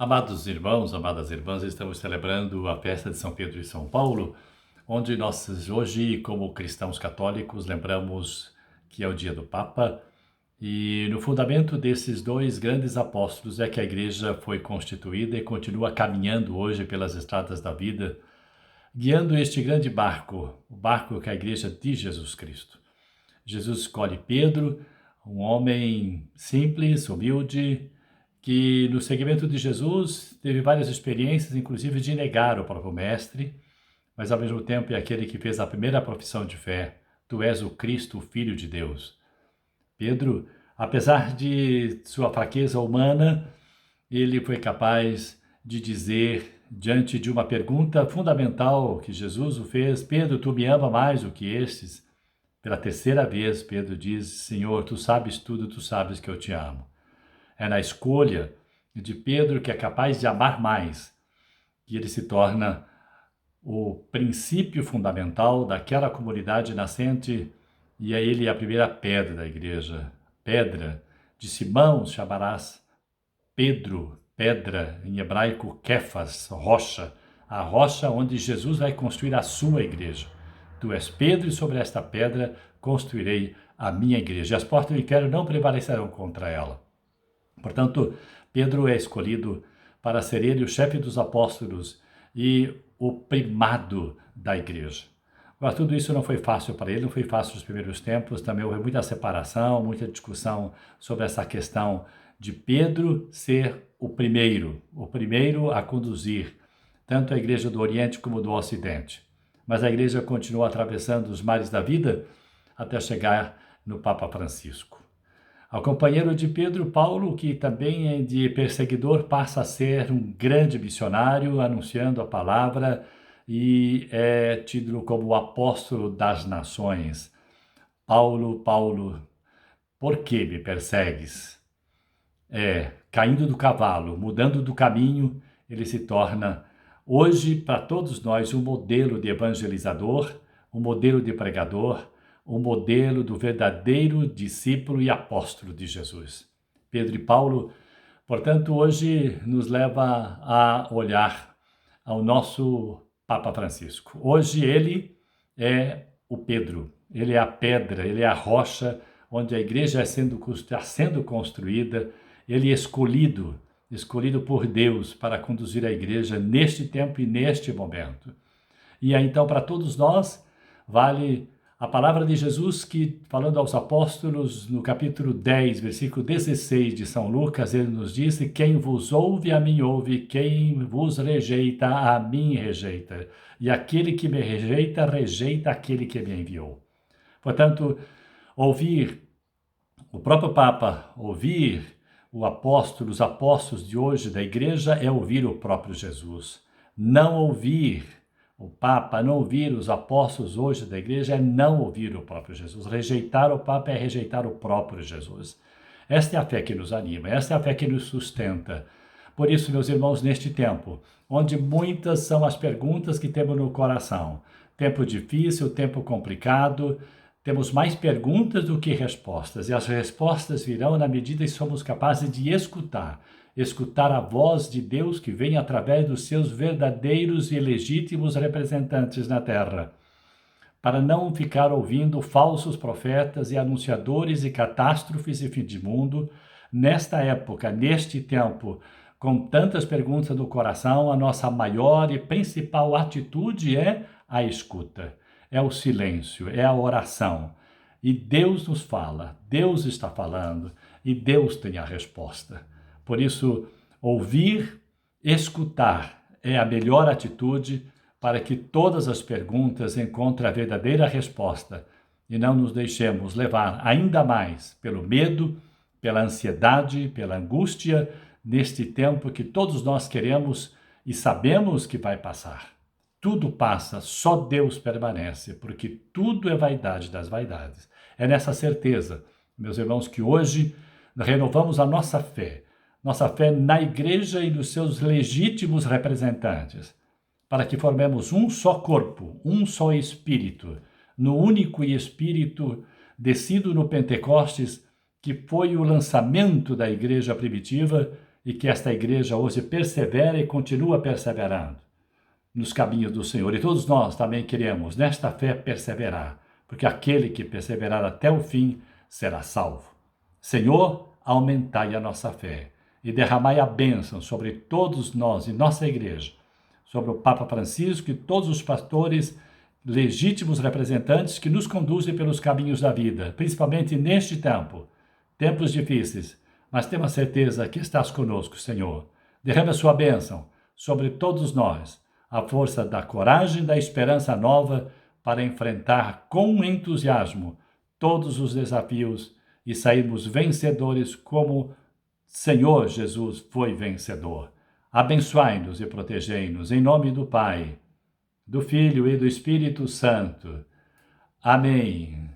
Amados irmãos, amadas irmãs, estamos celebrando a festa de São Pedro e São Paulo, onde nós hoje, como cristãos católicos, lembramos que é o dia do Papa, e no fundamento desses dois grandes apóstolos é que a Igreja foi constituída e continua caminhando hoje pelas estradas da vida, guiando este grande barco, o barco que é a Igreja de Jesus Cristo. Jesus escolhe Pedro, um homem simples, humilde, que no seguimento de Jesus teve várias experiências, inclusive de negar o próprio mestre, mas ao mesmo tempo é aquele que fez a primeira profissão de fé: Tu és o Cristo, o Filho de Deus. Pedro, apesar de sua fraqueza humana, ele foi capaz de dizer, diante de uma pergunta fundamental que Jesus o fez: Pedro, tu me ama mais do que estes? Pela terceira vez, Pedro diz: Senhor, tu sabes tudo, tu sabes que eu te amo. É na escolha de Pedro, que é capaz de amar mais, que ele se torna o princípio fundamental daquela comunidade nascente, e é ele a primeira pedra da igreja. Pedra, de Simão chamarás Pedro, pedra, em hebraico Kefas, rocha, a rocha onde Jesus vai construir a sua igreja. Tu és Pedro, e sobre esta pedra construirei a minha igreja. E as portas do inferno não prevalecerão contra ela. Portanto, Pedro é escolhido para ser ele o chefe dos apóstolos e o primado da igreja. Mas tudo isso não foi fácil para ele, não foi fácil nos primeiros tempos, também houve muita separação, muita discussão sobre essa questão de Pedro ser o primeiro a conduzir tanto a igreja do Oriente como do Ocidente. Mas a igreja continuou atravessando os mares da vida até chegar no Papa Francisco. Ao companheiro de Pedro, Paulo, que também é de perseguidor, passa a ser um grande missionário, anunciando a palavra, e é tido como o apóstolo das nações. Paulo, Paulo, por que me persegues? Caindo do cavalo, mudando do caminho, ele se torna, hoje, para todos nós, um modelo de evangelizador, um modelo de pregador, um modelo do verdadeiro discípulo e apóstolo de Jesus. Pedro e Paulo, portanto, hoje nos leva a olhar ao nosso Papa Francisco. Hoje ele é o Pedro, ele é a pedra, ele é a rocha onde a igreja está sendo construída, ele é escolhido por Deus para conduzir a igreja neste tempo e neste momento. E aí, então, para todos nós, vale a palavra de Jesus que, falando aos apóstolos, no capítulo 10, versículo 16 de São Lucas, ele nos disse: quem vos ouve, a mim ouve, quem vos rejeita, a mim rejeita. E aquele que me rejeita, rejeita aquele que me enviou. Portanto, ouvir o próprio Papa, ouvir os apóstolos de hoje da igreja é ouvir o próprio Jesus. Não ouvir o Papa, não ouvir os apóstolos hoje da igreja é não ouvir o próprio Jesus. Rejeitar o Papa é rejeitar o próprio Jesus. Esta é a fé que nos anima, esta é a fé que nos sustenta. Por isso, meus irmãos, neste tempo, onde muitas são as perguntas que temos no coração, tempo difícil, tempo complicado, temos mais perguntas do que respostas, e as respostas virão na medida que somos capazes de escutar a voz de Deus que vem através dos seus verdadeiros e legítimos representantes na terra, para não ficar ouvindo falsos profetas e anunciadores e catástrofes e fim de mundo. Nesta época, neste tempo, com tantas perguntas no coração, a nossa maior e principal atitude é a escuta, é o silêncio, é a oração. E Deus nos fala, Deus está falando, e Deus tem a resposta. Por isso, ouvir, escutar é a melhor atitude para que todas as perguntas encontrem a verdadeira resposta e não nos deixemos levar ainda mais pelo medo, pela ansiedade, pela angústia, neste tempo que todos nós queremos e sabemos que vai passar. Tudo passa, só Deus permanece, porque tudo é vaidade das vaidades. É nessa certeza, meus irmãos, que hoje renovamos a nossa fé na igreja e nos seus legítimos representantes, para que formemos um só corpo, um só espírito, no único espírito descido no Pentecostes, que foi o lançamento da igreja primitiva, e que esta igreja hoje persevera e continua perseverando nos caminhos do Senhor. E todos nós também queremos, nesta fé, perseverar, porque aquele que perseverar até o fim será salvo. Senhor, aumentai a nossa fé e derramai a bênção sobre todos nós e nossa igreja, sobre o Papa Francisco e todos os pastores, legítimos representantes que nos conduzem pelos caminhos da vida, principalmente neste tempo, tempos difíceis, mas temos a certeza que estás conosco, Senhor. Derrama a sua bênção sobre todos nós, a força da coragem e da esperança nova para enfrentar com entusiasmo todos os desafios e sairmos vencedores como Senhor Jesus foi vencedor. Abençoai-nos e protegei-nos em nome do Pai, do Filho e do Espírito Santo. Amém.